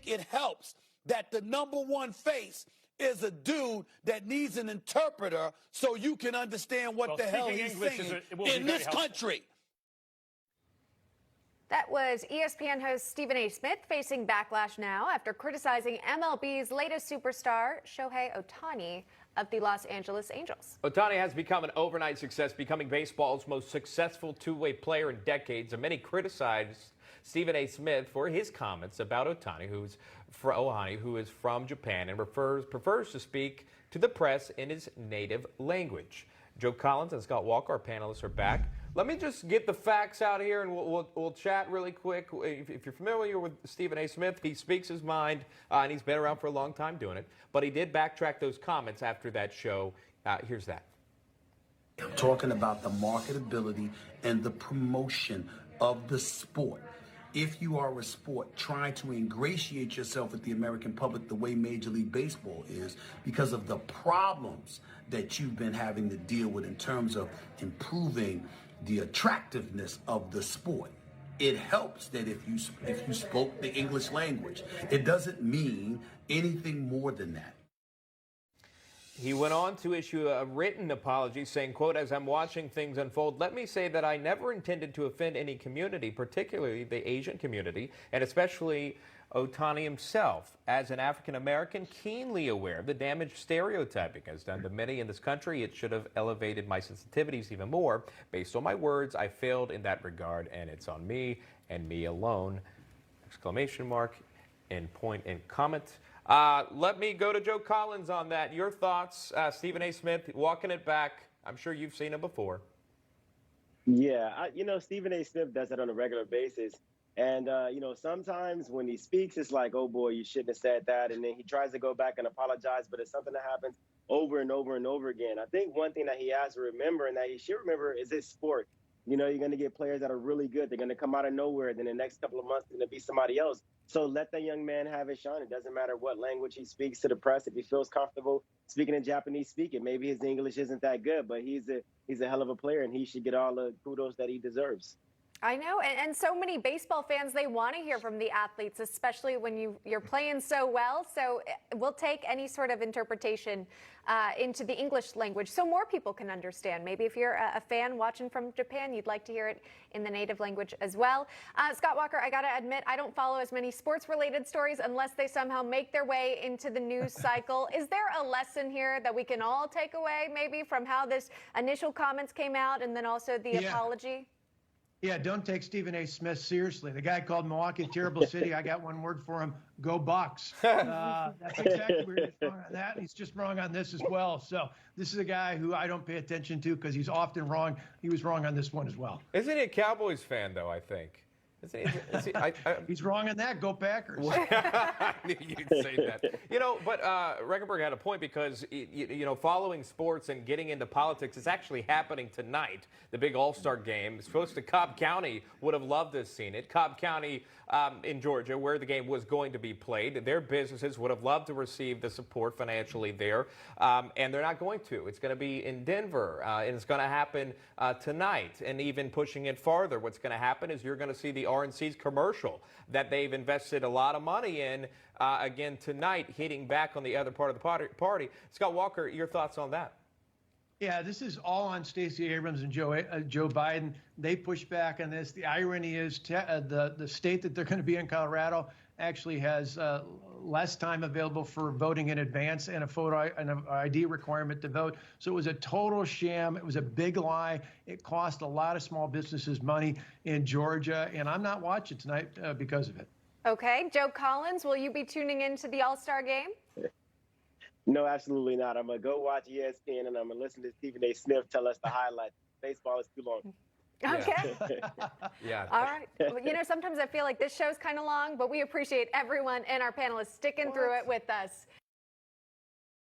it helps that the number one face is a dude that needs an interpreter so you can understand what the hell he's saying in this country. That was ESPN host Stephen A. Smith facing backlash now after criticizing MLB's latest superstar, Shohei Ohtani of the Los Angeles Angels. Ohtani has become an overnight success, becoming baseball's most successful two-way player in decades, and many criticized Stephen A. Smith for his comments about Ohtani, who is from Japan and prefers to speak to the press in his native language. Joe Collins and Scott Walker, our panelists, are back. Let me just get the facts out here, and we'll chat really quick. If you're familiar with Stephen A. Smith, he speaks his mind, and he's been around for a long time doing it. But he did backtrack those comments after that show. Here's that. I'm talking about the marketability and the promotion of the sport. If you are a sport trying to ingratiate yourself with the American public the way Major League Baseball is, because of the problems that you've been having to deal with in terms of improving the attractiveness of the sport, it helps that if you spoke the English language. It doesn't mean anything more than that. He went on to issue a written apology saying, quote, "As I'm watching things unfold, let me say that I never intended to offend any community, particularly the Asian community, and especially Ohtani himself. As an African American, keenly aware of the damage stereotyping has done to many in this country, it should have elevated my sensitivities even more. Based on my words, I failed in that regard, and it's on me and me alone." Exclamation mark and point and comment. Let me go to Joe Collins on that. Your thoughts, Stephen A. Smith, walking it back. I'm sure you've seen him before. Yeah, Stephen A. Smith does that on a regular basis. And, sometimes when he speaks, it's like, oh, boy, you shouldn't have said that. And then he tries to go back and apologize, but it's something that happens over and over and over again. I think one thing that he has to remember and that he should remember is his sport. You're going to get players that are really good. They're going to come out of nowhere. Then the next couple of months, they're going to be somebody else. So let that young man have his shine. It doesn't matter what language he speaks to the press. If he feels comfortable speaking in Japanese, speak it. Maybe his English isn't that good, but he's a hell of a player, and he should get all the kudos that he deserves. I know, and so many baseball fans, they want to hear from the athletes, especially when you're playing so well. So we'll take any sort of interpretation into the English language so more people can understand. Maybe if you're a fan watching from Japan, you'd like to hear it in the native language as well. Scott Walker, I got to admit, I don't follow as many sports-related stories unless they somehow make their way into the news cycle. Is there a lesson here that we can all take away maybe from how this initial comments came out and then also the apology? Yeah, don't take Stephen A. Smith seriously. The guy called Milwaukee a terrible city. I got one word for him: go Bucks. That's exactly where he's wrong on that. He's just wrong on this as well. So this is a guy who I don't pay attention to because he's often wrong. He was wrong on this one as well. Isn't he a Cowboys fan, though, I think? He's wrong on that. Go Packers. I knew you'd say that. But Reckenberg had a point because, following sports and getting into politics is actually happening tonight. The big All-Star game. It's supposed to Cobb County would have loved to have seen it. Cobb County in Georgia, where the game was going to be played, their businesses would have loved to receive the support financially there, and they're not going to. It's going to be in Denver, and it's going to happen tonight. And even pushing it farther, what's going to happen is you're going to see the RNC's commercial that they've invested a lot of money in again tonight, hitting back on the other part of the party. Scott Walker, your thoughts on that? Yeah, this is all on Stacey Abrams and Joe Biden. They push back on this. The irony is the state that they're going to be in, Colorado, actually has less time available for voting in advance and an ID requirement to vote. So it was a total sham. It was a big lie. It cost a lot of small businesses money in Georgia, and I'm not watching tonight because of it. Okay. Joe Collins, will you be tuning into the All-Star game? No, absolutely not. I'm going to go watch ESPN, and I'm going to listen to Stephen A. Smith tell us the highlights. Baseball is too long. Okay. Yeah. All right. Well, sometimes I feel like this show's kind of long, but we appreciate everyone and our panelists sticking through it with us.